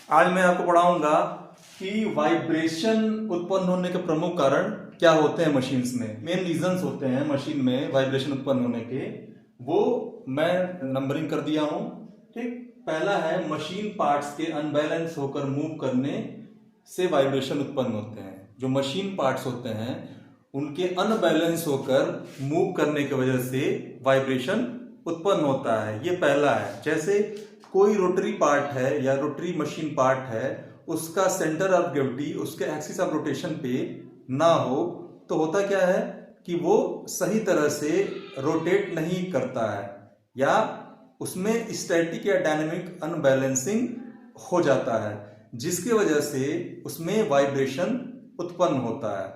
आज मैं आपको पढ़ाऊंगा कि वाइब्रेशन उत्पन्न होने के प्रमुख कारण क्या होते हैं मशीन्स में। मेन रीजंस होते हैं मशीन में वाइब्रेशन उत्पन्न होने के, वो मैं नंबरिंग कर दिया हूं। ठीक, पहला है मशीन पार्ट्स के अनबैलेंस होकर मूव करने से वाइब्रेशन उत्पन्न होते हैं। जो मशीन पार्ट्स होते हैं उनके अनबैलेंस होकर मूव करने की वजह से वाइब्रेशन उत्पन्न होता है। ये पहला है। जैसे कोई रोटरी पार्ट है या रोटरी मशीन पार्ट है, उसका सेंटर ऑफ ग्रेविटी उसके एक्सिस ऑफ रोटेशन पे ना हो तो होता क्या है कि वो सही तरह से रोटेट नहीं करता है या उसमें स्टैटिक या डायनेमिक अनबैलेंसिंग हो जाता है, जिसकी वजह से उसमें वाइब्रेशन उत्पन्न होता है।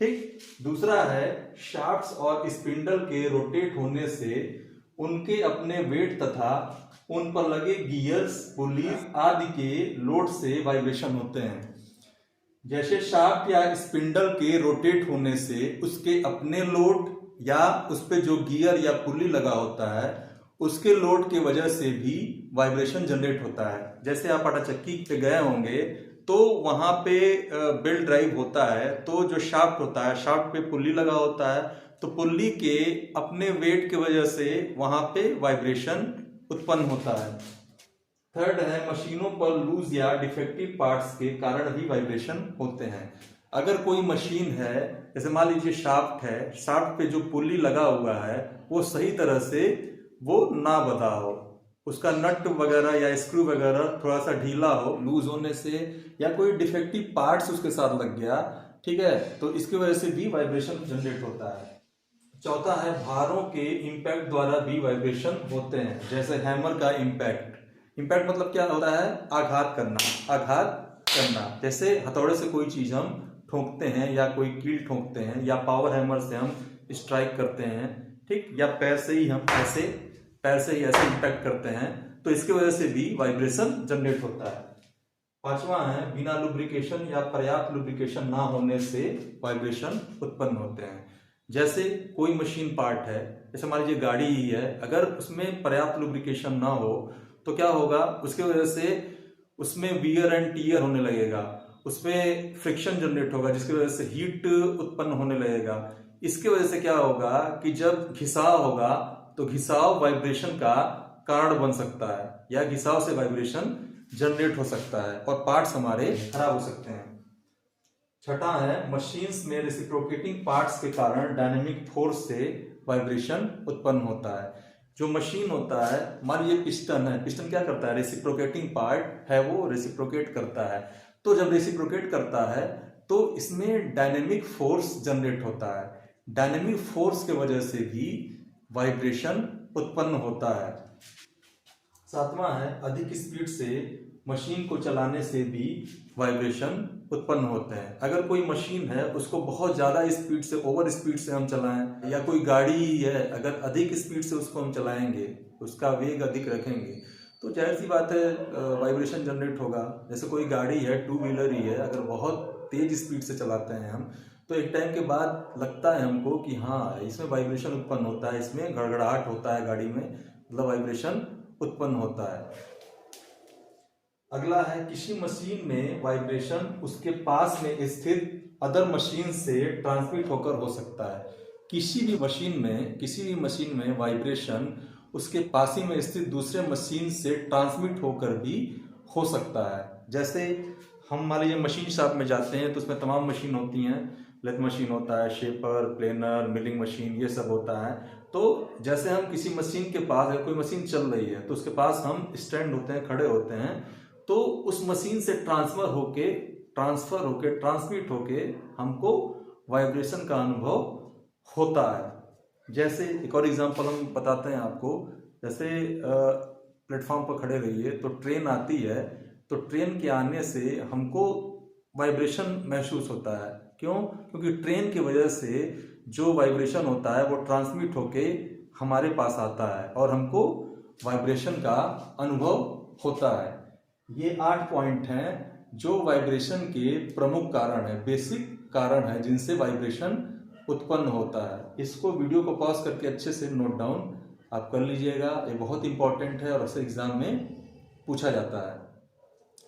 ठीक, दूसरा है शाफ्ट्स और स्पिंडल के रोटेट होने से उनके अपने वेट तथा उन पर लगे गियर्स, पुलीज आदि के लोड से वाइब्रेशन होते हैं। जैसे शाफ्ट या स्पिंडल के रोटेट होने से उसके अपने लोड या उस पे जो गियर या पुली लगा होता है उसके लोड की वजह से भी वाइब्रेशन जनरेट होता है। जैसे आप आटा चक्की पे गए होंगे तो वहां पे बेल्ट ड्राइव होता है, तो जो शाफ्ट होता है, शाफ्ट पे पुल्ली लगा होता है, तो पुल्ली के अपने वेट की वजह से वहां पे वाइब्रेशन उत्पन्न होता है। थर्ड है मशीनों पर लूज या डिफेक्टिव पार्ट्स के कारण भी वाइब्रेशन होते हैं। अगर कोई मशीन है, जैसे मान लीजिए शाफ्ट है, शाफ्ट पे जो पुल्ली लगा हुआ है वो सही तरह से वो ना बंधा हो, उसका नट वगैरह या स्क्रू वगैरह थोड़ा सा ढीला हो, लूज होने से या कोई डिफेक्टिव पार्ट्स उसके साथ लग गया, ठीक है, तो इसकी वजह से भी वाइब्रेशन जनरेट होता है। चौथा है भारों के इंपैक्ट द्वारा भी वाइब्रेशन होते हैं। जैसे हैमर का इंपैक्ट, इंपैक्ट मतलब क्या होता है? आघात करना, आघात करना। जैसे हथौड़े से कोई चीज हम ठोकते हैं या कोई कील ठोकते हैं या पावर हैमर से हम स्ट्राइक करते हैं, ठीक, या पैर से ही हम ऐसे इंपैक्ट करते हैं, तो इसकी वजह से भी वाइब्रेशन जनरेट होता है। पांचवा है बिना लुब्रिकेशन या पर्याप्त लुब्रिकेशन ना होने से वाइब्रेशन उत्पन्न होते हैं। जैसे कोई मशीन पार्ट है, जैसे मान लीजिए गाड़ी ही है, अगर उसमें पर्याप्त लुब्रिकेशन ना हो तो क्या होगा, उसके वजह से उसमें वियर एंड टीयर होने लगेगा, उसमें फ्रिक्शन जनरेट होगा, जिसकी वजह से हीट उत्पन्न होने लगेगा। इसकी वजह से क्या होगा कि जब घिसाव होगा तो घिसाव वाइब्रेशन का कारण बन सकता है या घिसाव से वाइब्रेशन जनरेट हो सकता है और पार्ट्स हमारे खराब हो सकते हैं। छठा है मशीन्स में रेसिप्रोकेटिंग पार्ट्स के कारण डायनेमिक फोर्स से वाइब्रेशन उत्पन्न होता है। जो मशीन होता है, मान लीजिए पिस्टन है, पिस्टन क्या करता है? रेसिप्रोकेटिंग पार्ट है, वो रेसिप्रोकेट करता है। तो जब रेसिप्रोकेट करता है तो इसमें डायनेमिक फोर्स जनरेट होता है। डायनेमिक फोर्स के वजह से भी वाइब्रेशन उत्पन्न होता है। सातवां है अधिक स्पीड से मशीन को चलाने से भी वाइब्रेशन उत्पन्न होते हैं। अगर कोई मशीन है उसको बहुत ज्यादा स्पीड से, ओवर स्पीड से हम चलाएं, या कोई गाड़ी है अगर अधिक स्पीड से उसको हम चलाएंगे, उसका वेग अधिक रखेंगे, तो जाहिर सी बात है वाइब्रेशन जनरेट होगा। जैसे कोई गाड़ी है, टू व्हीलर ही है, अगर बहुत तेज स्पीड से चलाते हैं हम, तो एक टाइम के बाद लगता है हमको कि हाँ इसमें वाइब्रेशन उत्पन्न होता है, इसमें गड़गड़ाहट होता है गाड़ी में, मतलब वाइब्रेशन उत्पन्न होता है। अगला है किसी मशीन में वाइब्रेशन उसके पास में स्थित अदर मशीन से ट्रांसमिट होकर हो सकता है। किसी भी मशीन में वाइब्रेशन उसके पास ही में स्थित दूसरे मशीन से ट्रांसमिट होकर भी हो सकता है। जैसे हम मान लीजिए मशीन शॉप में जाते हैं तो उसमें तमाम मशीन होती हैं, लेथ मशीन होता है, शेपर, प्लेनर, मिलिंग मशीन, ये सब होता है। तो जैसे हम किसी मशीन के पास, अगर कोई मशीन चल रही है तो उसके पास हम स्टैंड होते हैं, खड़े होते हैं, तो उस मशीन से ट्रांसफर होके ट्रांसमिट होके हमको वाइब्रेशन का अनुभव होता है। जैसे एक और एग्जांपल हम बताते हैं आपको। जैसे प्लेटफॉर्म पर खड़े रहिए तो ट्रेन आती है, तो ट्रेन के आने से हमको वाइब्रेशन महसूस होता है। क्यों? क्योंकि ट्रेन की वजह से जो वाइब्रेशन होता है वो ट्रांसमिट होके हमारे पास आता है और हमको वाइब्रेशन का अनुभव होता है। ये 8 पॉइंट हैं जो वाइब्रेशन के प्रमुख कारण है, बेसिक कारण है, जिनसे वाइब्रेशन उत्पन्न होता है। इसको वीडियो को पॉज करके अच्छे से नोट डाउन आप कर लीजिएगा, ये बहुत इंपॉर्टेंट है और अक्सर एग्जाम में पूछा जाता है।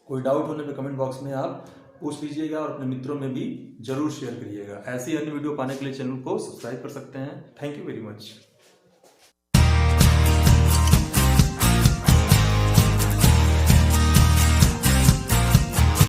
कोई डाउट होने पे कमेंट बॉक्स में आप पूछ लीजिएगा और अपने मित्रों में भी जरूर शेयर करिएगा। ऐसी अन्य वीडियो पाने के लिए चैनल को सब्सक्राइब कर सकते हैं। Thank you very much.